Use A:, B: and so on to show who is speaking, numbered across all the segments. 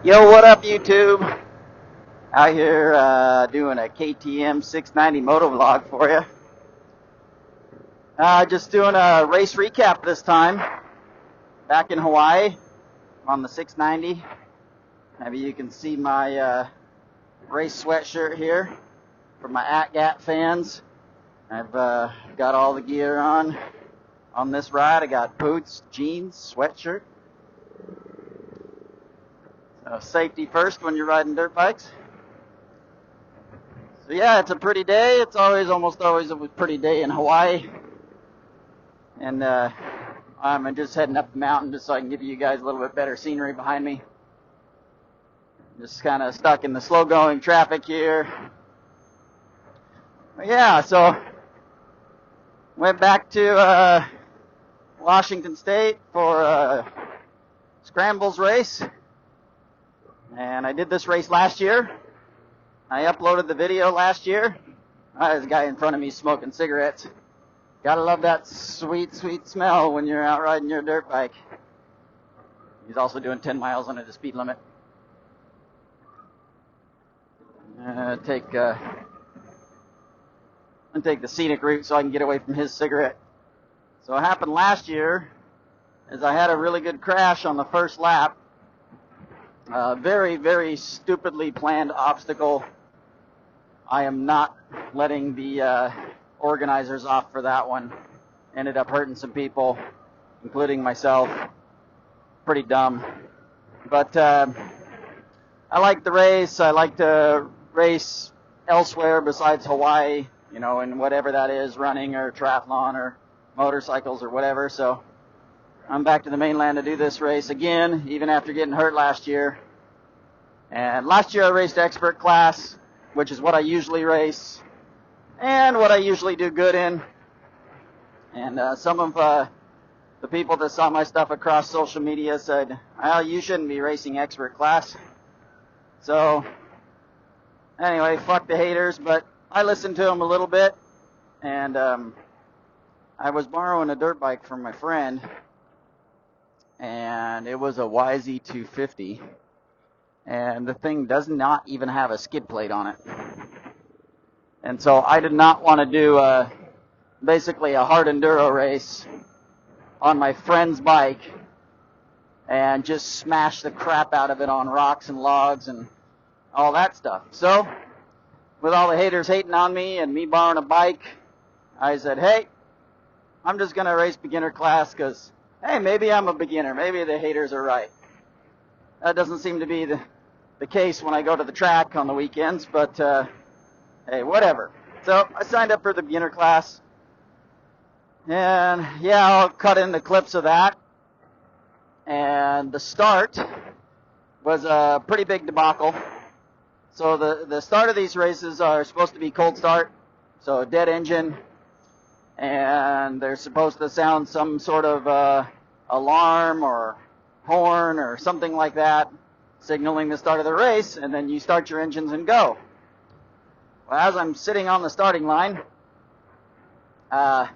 A: Yo, what up, YouTube? Out here doing a KTM 690 motovlog for you. Just doing a race recap this time. Back in Hawaii on the 690. Maybe you can see my race sweatshirt here for my AtGat fans. I've got all the gear on this ride. I got boots, jeans, sweatshirt. So safety first when you're riding dirt bikes. So yeah, it's a pretty day. It's almost always a pretty day in Hawaii. And I'm just heading up the mountain just so I can give you guys a little bit better scenery behind me. Just kind of stuck in the slow-going traffic here. But yeah, so went back to Washington State for Scrambles race. And I did this race last year. I uploaded the video last year. There's a guy in front of me smoking cigarettes. Gotta love that sweet, sweet smell when you're out riding your dirt bike. He's also doing 10 miles under the speed limit. Take the scenic route so I can get away from his cigarette. So what happened last year is I had a really good crash on the first lap. Very, very stupidly planned obstacle. I am not letting the organizers off for that one. Ended up hurting some people, including myself. Pretty dumb. But I like the race. I like to race elsewhere besides Hawaii, you know, and whatever that is, running or triathlon or motorcycles or whatever. So I'm back to the mainland to do this race again, even after getting hurt last year. And last year I raced expert class, which is what I usually race and what I usually do good in. And some of the people that saw my stuff across social media said, well, you shouldn't be racing expert class. So anyway, fuck the haters, but I listened to them a little bit. And I was borrowing a dirt bike from my friend, and it was a YZ250, and the thing does not even have a skid plate on it. And so I did not want to do basically a hard enduro race on my friend's bike and just smash the crap out of it on rocks and logs and all that stuff. So with all the haters hating on me and me borrowing a bike, I said, hey, I'm just going to race beginner class because, hey, maybe I'm a beginner. Maybe the haters are right. That doesn't seem to be the case when I go to the track on the weekends, but hey, whatever. So I signed up for the beginner class. And yeah, I'll cut in the clips of that. And the start was a pretty big debacle. So the start of these races are supposed to be cold start, so dead engine. And they're supposed to sound some sort of alarm or horn or something like that, signaling the start of the race, and then you start your engines and go. Well, as I'm sitting on the starting line, a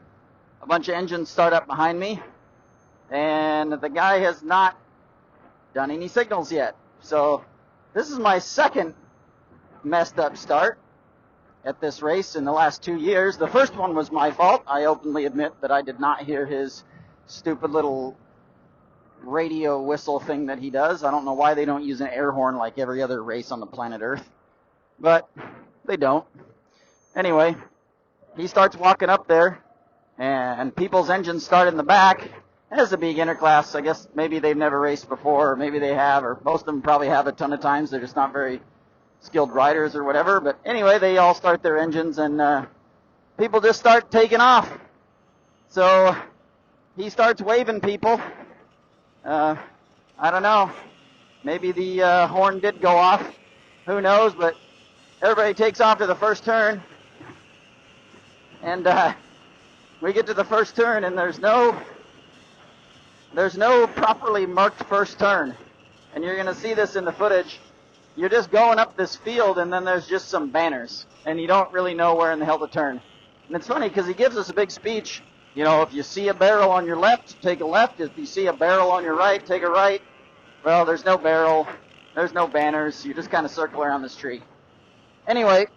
A: bunch of engines start up behind me, and the guy has not done any signals yet. So this is my second messed up start at this race in the last 2 years. The first one was my fault. I openly admit that I did not hear his stupid little radio whistle thing that he does. I don't know why they don't use an air horn like every other race on the planet Earth, but they don't. Anyway, he starts walking up there, and people's engines start in the back. As a beginner class, I guess maybe they've never raced before, or maybe they have, or most of them probably have a ton of times. They're just not very skilled riders or whatever. But anyway, they all start their engines, and people just start taking off. So he starts waving people. I don't know. Maybe the horn did go off. Who knows? But everybody takes off to the first turn. And we get to the first turn, and there's no properly marked first turn. And you're going to see this in the footage. You're just going up this field, and then there's just some banners. And you don't really know where in the hell to turn. And it's funny because he gives us a big speech. You know, if you see a barrel on your left, take a left. If you see a barrel on your right, take a right. Well, there's no barrel. There's no banners. You just kind of circle around this tree. Anyway,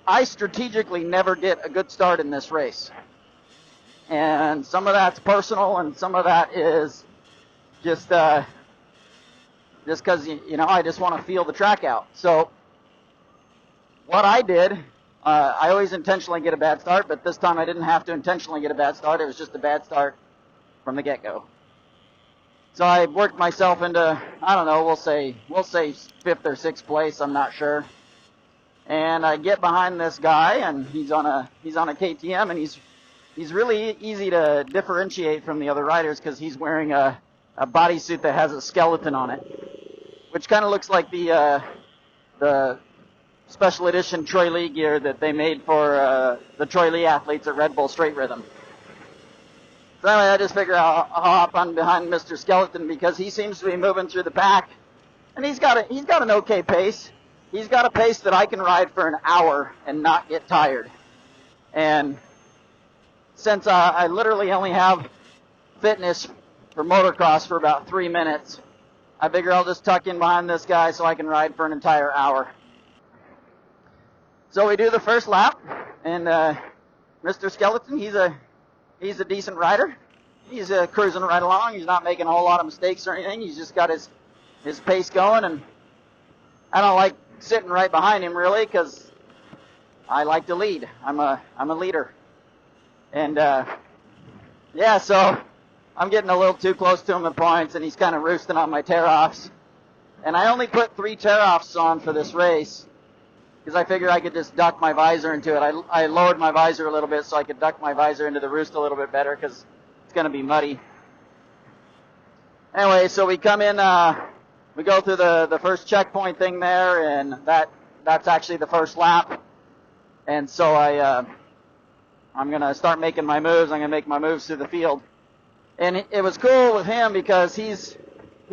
A: I strategically never get a good start in this race. And some of that's personal, and some of that is just because, you know, I just want to feel the track out. So what I did, I always intentionally get a bad start, but this time I didn't have to intentionally get a bad start. It was just a bad start from the get-go. So I worked myself into, I don't know, we'll say 5th or 6th place, I'm not sure. And I get behind this guy, and he's on a KTM, and he's really easy to differentiate from the other riders because he's wearing a bodysuit that has a skeleton on it, which kind of looks like the special edition Troy Lee gear that they made for the Troy Lee athletes at Red Bull Straight Rhythm. So anyway, I just figure I'll hop on behind Mr. Skeleton because he seems to be moving through the pack, and he's got an okay pace. He's got a pace that I can ride for an hour and not get tired. And since I literally only have fitness for motocross for about 3 minutes, I figure I'll just tuck in behind this guy so I can ride for an entire hour. So we do the first lap, and Mr. Skeleton, he's a decent rider. He's cruising right along. He's not making a whole lot of mistakes or anything. He's just got his pace going, and I don't like sitting right behind him really because I like to lead. I'm a leader, and yeah, so I'm getting a little too close to him at points, and he's kind of roosting on my tear-offs. And I only put 3 tear-offs on for this race because I figured I could just duck my visor into it. I lowered my visor a little bit so I could duck my visor into the roost a little bit better because it's going to be muddy. Anyway, so we come in, we go through the first checkpoint thing there, and that's actually the first lap. And so I'm going to start making my moves. I'm going to make my moves through the field. And it was cool with him because he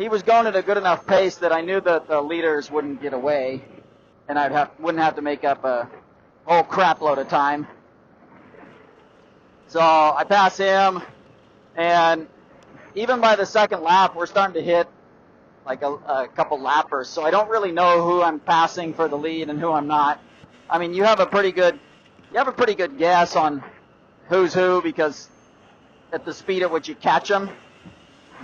A: was going at a good enough pace that I knew that the leaders wouldn't get away, and wouldn't have to make up a whole crap load of time. So I pass him, and even by the second lap, we're starting to hit like a couple lappers. So I don't really know who I'm passing for the lead and who I'm not. I mean, you have a pretty good guess on who's who because at the speed at which you catch them.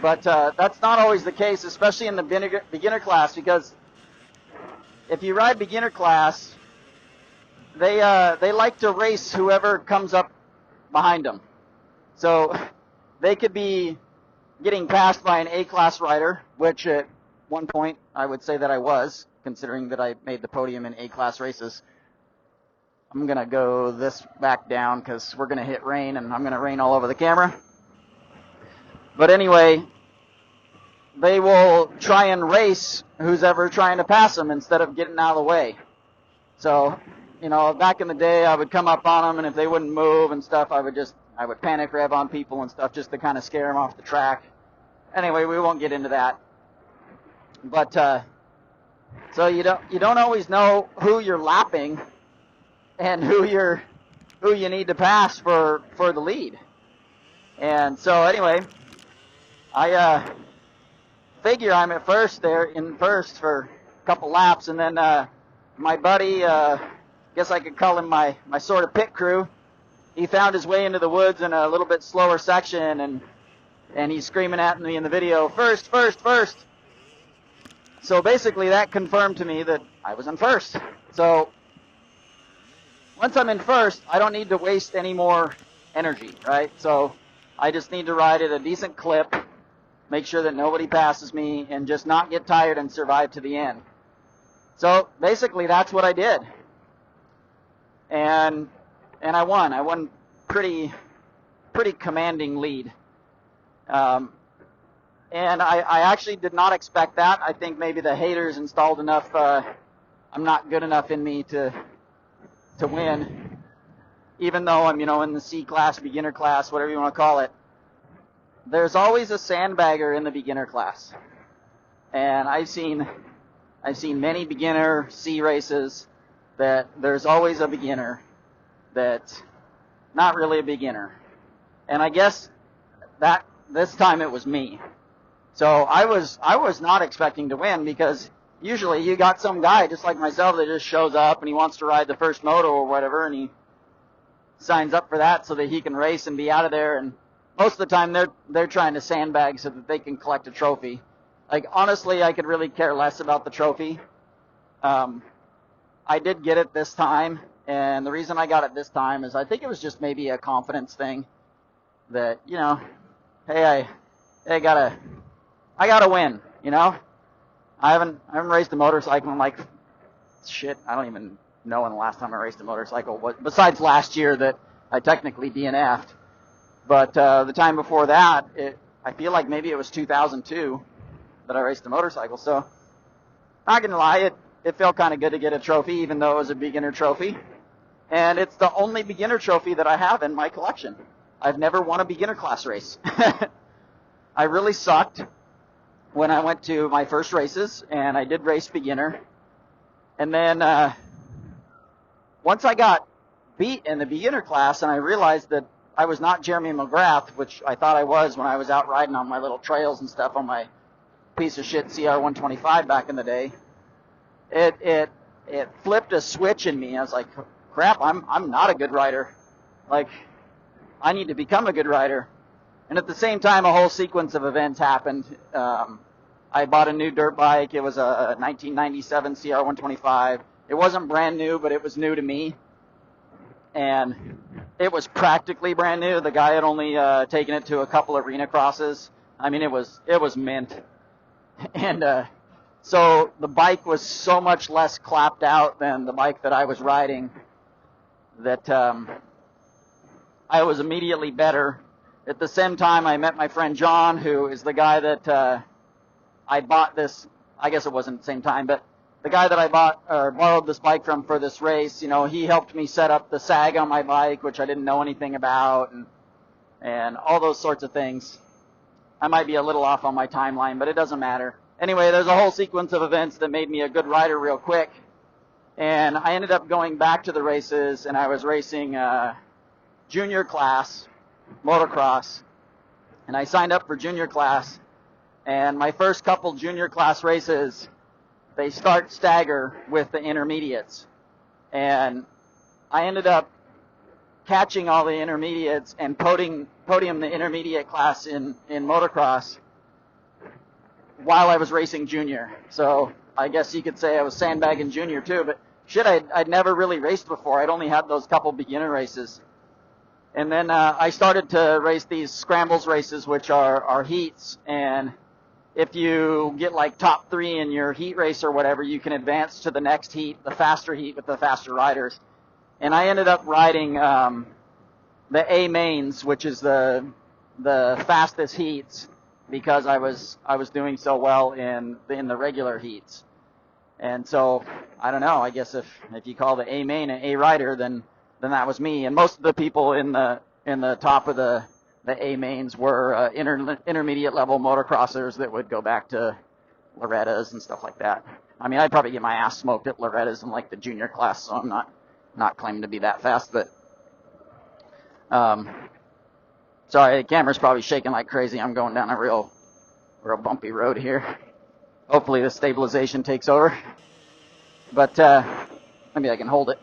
A: But that's not always the case, especially in the beginner class, because if you ride beginner class, they like to race whoever comes up behind them. So they could be getting passed by an A-class rider, which at one point I would say that I was, considering that I made the podium in A-class races. I'm going to go this back down because we're going to hit rain, and I'm going to rain all over the camera. But anyway, they will try and race who's ever trying to pass them instead of getting out of the way. So, you know, back in the day, I would come up on them, and if they wouldn't move and stuff, I would panic rev on people and stuff just to kind of scare them off the track. Anyway, we won't get into that. But so you don't always know who you're lapping and who you need to pass for the lead. And so anyway, I figure I'm at first for a couple laps, and then my buddy, guess I could call him my sort of pit crew, he found his way into the woods in a little bit slower section, and he's screaming at me in the video, first. So basically that confirmed to me that I was in first. So once I'm in first, I don't need to waste any more energy, right? So I just need to ride at a decent clip, make sure that nobody passes me, and just not get tired and survive to the end. So basically that's what I did. And I won. I won pretty commanding lead. And I actually did not expect that. I think maybe the haters installed enough I'm not good enough in me to win, even though I'm, in the C class, beginner class, whatever you want to call it. There's always a sandbagger in the beginner class. And I've seen many beginner C races that there's always a beginner that's not really a beginner. And I guess that this time it was me. So I was not expecting to win, because usually you got some guy just like myself that just shows up and he wants to ride the first moto or whatever, and he signs up for that so that he can race and be out of there. And most of the time they're trying to sandbag so that they can collect a trophy. Like, honestly, I could really care less about the trophy. I did get it this time, and the reason I got it this time is I think it was just maybe a confidence thing that, you know, hey, I gotta win, you know. I haven't raced a motorcycle in like, shit, I don't even know when the last time I raced a motorcycle was, besides last year that I technically DNF'd. But the time before that, I feel like maybe it was 2002 that I raced a motorcycle. So, not gonna lie, it felt kind of good to get a trophy, even though it was a beginner trophy. And it's the only beginner trophy that I have in my collection. I've never won a beginner class race. I really sucked when I went to my first races, and I did race beginner. And then once I got beat in the beginner class, and I realized that I was not Jeremy McGrath, which I thought I was when I was out riding on my little trails and stuff on my piece of shit CR125 back in the day, it flipped a switch in me. I was like, crap, I'm not a good rider. Like, I need to become a good rider. And at the same time, a whole sequence of events happened. I bought a new dirt bike. It was a 1997 CR125. It wasn't brand new, but it was new to me. And it was practically brand new. The guy had only taken it to a couple arena crosses. I mean, it was mint. And so the bike was so much less clapped out than the bike that I was riding that I was immediately better. At the same time, I met my friend John, who is the guy that I bought this. I guess it wasn't the same time, but the guy that I bought or borrowed this bike from for this race, you know, he helped me set up the sag on my bike, which I didn't know anything about, and all those sorts of things. I might be a little off on my timeline, but it doesn't matter. Anyway, there's a whole sequence of events that made me a good rider real quick, and I ended up going back to the races, and I was racing junior class motocross, and I signed up for junior class, and my first couple junior class races, they start stagger with the intermediates, and I ended up catching all the intermediates and podium the intermediate class in motocross while I was racing junior. So I guess you could say I was sandbagging junior too, but shit, I'd never really raced before. I'd only had those couple beginner races. And then I started to race these scrambles races, which are heats, and if you get like top 3 in your heat race or whatever, you can advance to the next heat, the faster heat with the faster riders. And I ended up riding the A mains, which is the fastest heats, because I was doing so well in the regular heats. And so I don't know. I guess if you call the A main an A rider, then that was me. And most of the people in the top of the A mains were intermediate level motocrossers that would go back to Loretta's and stuff like that. I mean, I'd probably get my ass smoked at Loretta's in like the junior class, so I'm not claiming to be that fast, but sorry, the camera's probably shaking like crazy. I'm going down a real bumpy road here. Hopefully the stabilization takes over, but maybe I can hold it.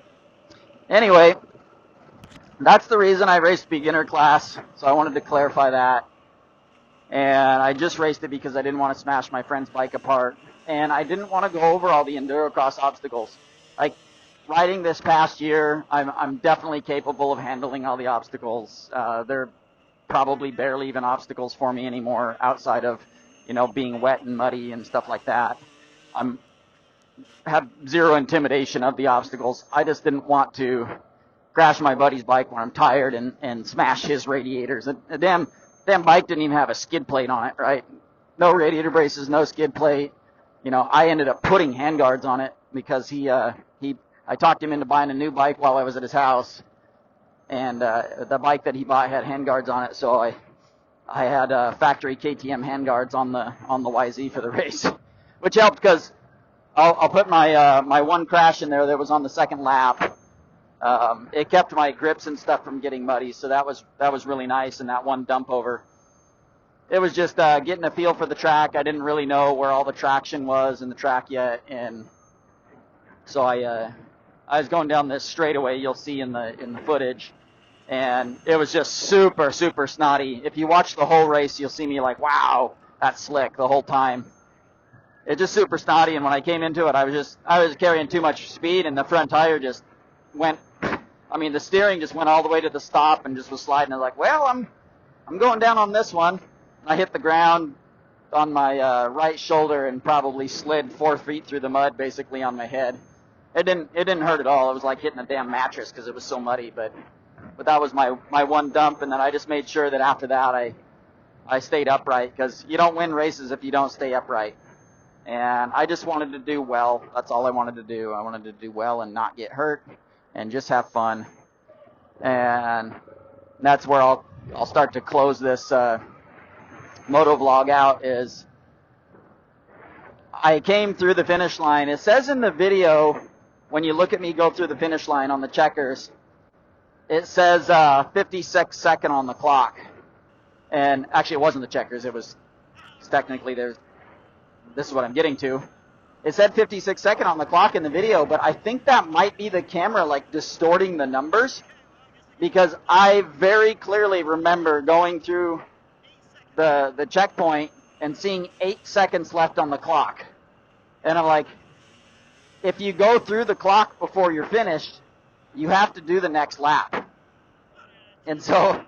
A: Anyway, that's the reason I raced beginner class, so I wanted to clarify that. And I just raced it because I didn't want to smash my friend's bike apart, and I didn't want to go over all the endurocross obstacles. Like, riding this past year, I'm definitely capable of handling all the obstacles. They're probably barely even obstacles for me anymore, outside of, you know, being wet and muddy and stuff like that. Have zero intimidation of the obstacles. I just didn't want to crash my buddy's bike when I'm tired and smash his radiators. The damn bike didn't even have a skid plate on it, right? No radiator braces, no skid plate. You know, I ended up putting handguards on it because I talked him into buying a new bike while I was at his house, and the bike that he bought had handguards on it, so I had factory KTM handguards on the YZ for the race, which helped because I'll put my one crash in there that was on the second lap. It kept my grips and stuff from getting muddy, so that was really nice. And that one dump over, it was just getting a feel for the track. I didn't really know where all the traction was in the track yet, and so I was going down this straightaway you'll see in the footage, and it was just super, super snotty. If you watch the whole race, you'll see me like, wow, that's slick the whole time. It's just super snotty, and when I came into it, I was carrying too much speed, and the front tire just went, I mean, the steering just went all the way to the stop and just was sliding. I was like, well, I'm going down on this one. And I hit the ground on my right shoulder and probably slid 4 feet through the mud, basically on my head. It didn't hurt at all. It was like hitting a damn mattress because it was so muddy. But that was my one dump, and then I just made sure that after that I stayed upright, because you don't win races if you don't stay upright. And I just wanted to do well. That's all I wanted to do. I wanted to do well and not get hurt and just have fun. And that's where I'll start to close this MotoVlog out. Is I came through the finish line. It says in the video, when you look at me go through the finish line on the checkers, it says 56 second on the clock. And actually, it wasn't the checkers. It was technically there's. This is what I'm getting to. It said 56 second on the clock in the video, but I think that might be the camera like distorting the numbers, because I very clearly remember going through the checkpoint and seeing 8 seconds left on the clock. And I'm like, if you go through the clock before you're finished, you have to do the next lap. And so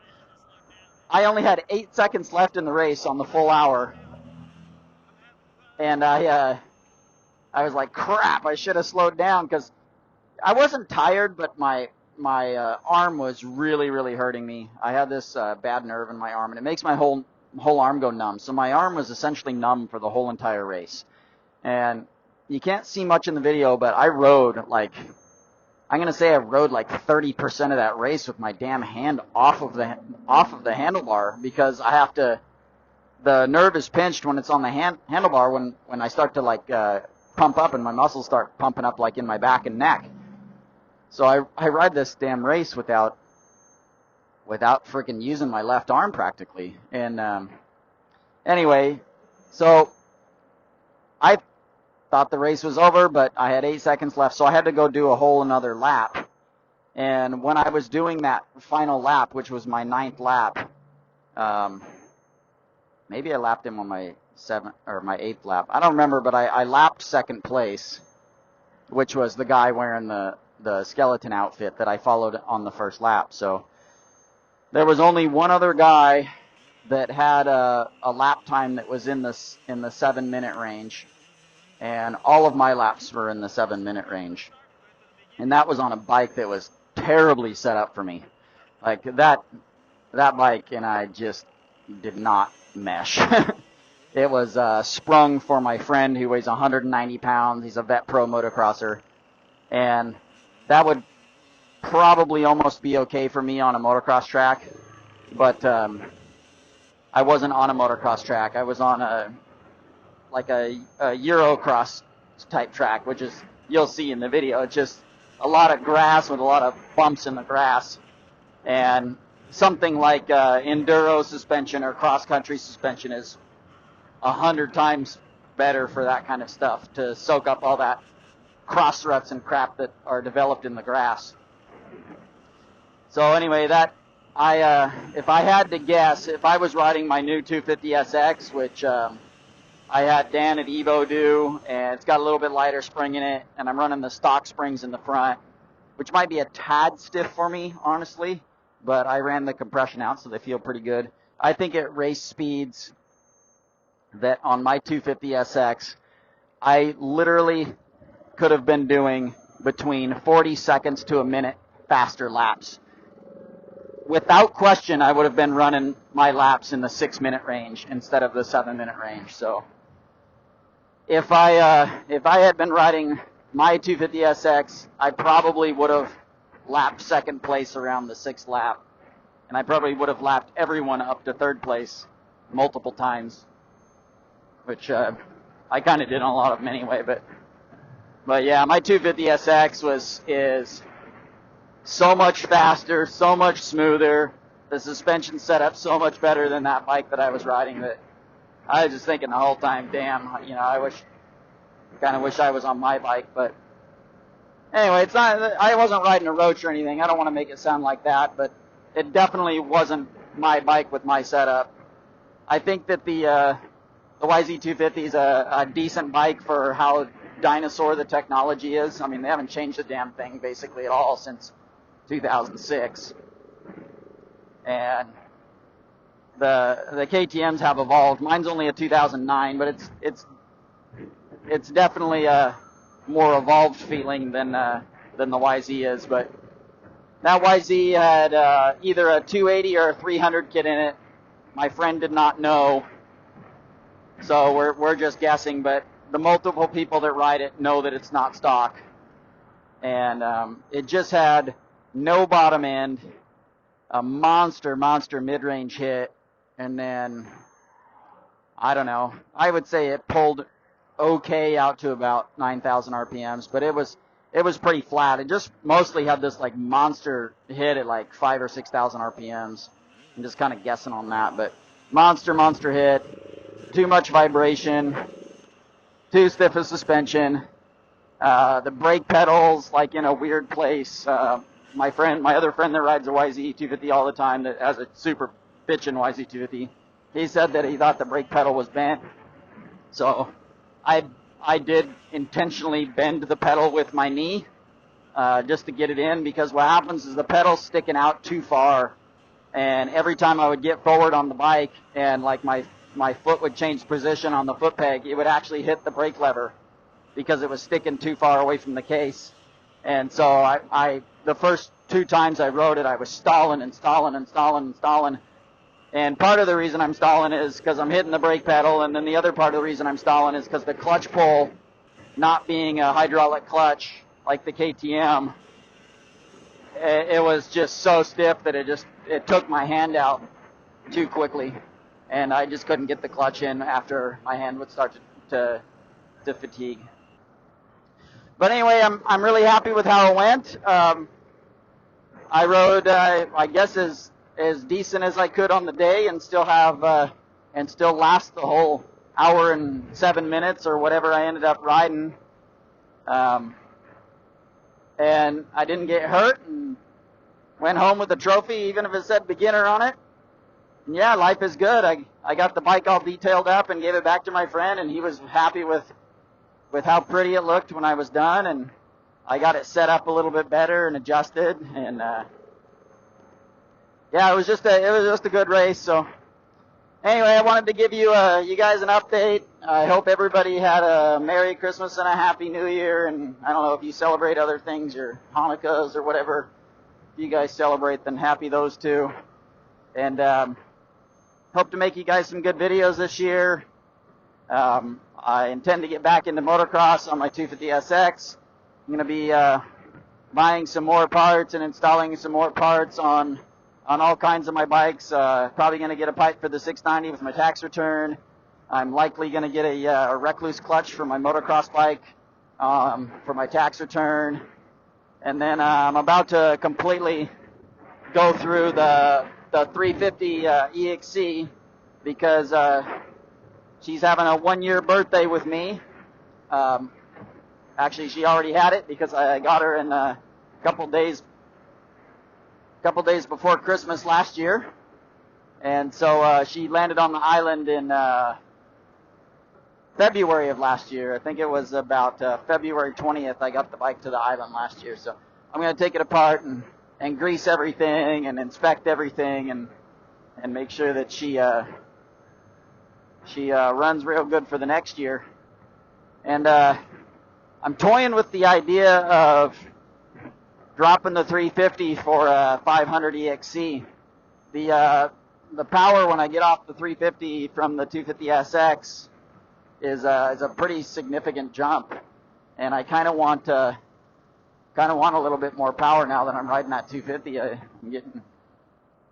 A: I only had 8 seconds left in the race on the full hour. And I was like, crap, I should have slowed down, because I wasn't tired, but my arm was really, really hurting me. I had this bad nerve in my arm, and it makes my whole arm go numb. So my arm was essentially numb for the whole entire race. And you can't see much in the video, but I rode like, I'm going to say I rode like 30% of that race with my damn hand off of the handlebar, because I have to, the nerve is pinched when it's on the handlebar when I start to like pump up, and my muscles start pumping up like in my back and neck. So I ride this damn race without freaking using my left arm practically. And anyway, so I thought the race was over, but I had 8 seconds left, so I had to go do a whole another lap. And when I was doing that final lap, which was my 9th lap, maybe I lapped him on my 7th or my 8th lap. I don't remember, but I lapped second place, which was the guy wearing the skeleton outfit that I followed on the first lap. So there was only one other guy that had a lap time that was in the 7-minute range, and all of my laps were in the 7-minute range. And that was on a bike that was terribly set up for me. Like that bike and I just did not mesh. It was sprung for my friend who weighs 190 pounds. He's a vet pro motocrosser. And that would probably almost be okay for me on a motocross track. But I wasn't on a motocross track. I was on a Eurocross type track, which is, you'll see in the video, it's just a lot of grass with a lot of bumps in the grass. And something like enduro suspension or cross-country suspension is 100 times better for that kind of stuff, to soak up all that cross ruts and crap that are developed in the grass. So anyway, that if I had to guess, if I was riding my new 250SX, which I had Dan at Evo do, and it's got a little bit lighter spring in it, and I'm running the stock springs in the front, which might be a tad stiff for me, honestly, but I ran the compression out, so they feel pretty good. I think at race speeds that on my 250SX, I literally could have been doing between 40 seconds to a minute faster laps. Without question, I would have been running my laps in the 6-minute range instead of the 7-minute range. So if I had been riding my 250SX, I probably would have lapped second place around the 6th lap, and I probably would have lapped everyone up to 3rd place multiple times, which I kind of did on a lot of them anyway. But yeah, my 250SX is so much faster, so much smoother. the suspension set up so much better than that bike that I was riding that I was just thinking the whole time, damn, I kind of wish I was on my bike. But anyway, it's not, I wasn't riding a roach or anything. I don't want to make it sound like that, but it definitely wasn't my bike with my setup. I think that the YZ250 is a decent bike for how dinosaur the technology is. I mean, they haven't changed the damn thing basically at all since 2006. And the KTMs have evolved. Mine's only a 2009, but it's definitely a more evolved feeling than the YZ is. But that YZ had either a 280 or a 300 kit in it. My friend did not know, so we're just guessing. But the multiple people that ride it know that it's not stock, and it just had no bottom end, a monster mid-range hit, and then I don't know. I would say it pulled okay out to about 9,000 RPMs, but it was pretty flat. It just mostly had this like monster hit at like 5,000 or 6,000 RPMs. I'm just kind of guessing on that, but monster hit, too much vibration, too stiff a suspension, the brake pedals like in a weird place. My other friend that rides a YZ250 all the time, that has a super bitchin' YZ250, he said that he thought the brake pedal was bent. So I did intentionally bend the pedal with my knee just to get it in, because what happens is the pedal's sticking out too far, and every time I would get forward on the bike and like my foot would change position on the foot peg, it would actually hit the brake lever because it was sticking too far away from the case. And so I the first 2 times I rode it, I was stalling. And part of the reason I'm stalling is because I'm hitting the brake pedal, and then the other part of the reason I'm stalling is because the clutch pull, not being a hydraulic clutch like the KTM, it was just so stiff that it took my hand out too quickly, and I just couldn't get the clutch in after my hand would start to fatigue. But anyway, I'm really happy with how it went. I rode, I guess, as decent as I could on the day, and still last the whole hour and 7 minutes or whatever I ended up riding. And I didn't get hurt, and went home with a trophy, even if it said beginner on it. And yeah, life is good. I got the bike all detailed up and gave it back to my friend, and he was happy with how pretty it looked when I was done, and I got it set up a little bit better and adjusted, and yeah, it was just a good race. So anyway, I wanted to give you guys an update. I hope everybody had a Merry Christmas and a Happy New Year, and I don't know if you celebrate other things, or Hanukkahs or whatever you guys celebrate, then happy those too. And hope to make you guys some good videos this year. I intend to get back into motocross on my 250SX. I'm going to be buying some more parts and installing some more parts on all kinds of my bikes. Probably going to get a pipe for the 690 with my tax return. I'm likely going to get a Recluse clutch for my motocross bike for my tax return. And then I'm about to completely go through the 350 EXC, because she's having a 1-year birthday with me. Actually, she already had it because I got her in a couple days before Christmas last year. And so she landed on the island in February of last year. I think it was about February 20th I got the bike to the island last year. So I'm going to take it apart and grease everything and inspect everything and make sure that she runs real good for the next year. And I'm toying with the idea of dropping the 350 for a 500 EXC. The power when I get off the 350 from the 250SX is a pretty significant jump, and I kind of want a little bit more power now that I'm riding that 250. I'm getting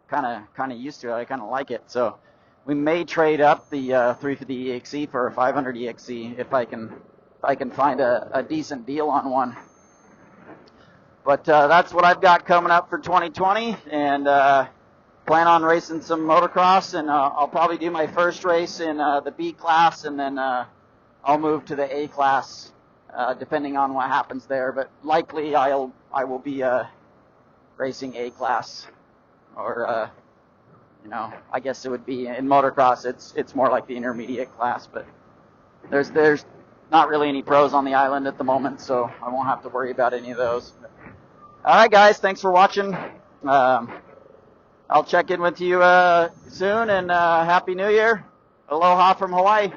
A: kind of used to it. I kind of like it. So we may trade up the 350 EXC for a 500 EXC if I can find a decent deal on one. But that's what I've got coming up for 2020, and plan on racing some motocross, and I'll probably do my first race in the B class, and then I'll move to the A class, depending on what happens there. But likely I will be racing A class, or I guess it would be in motocross. It's more like the intermediate class, but there's not really any pros on the island at the moment, so I won't have to worry about any of those. All right, guys, thanks for watching. I'll check in with you soon, and Happy New Year. Aloha from Hawaii.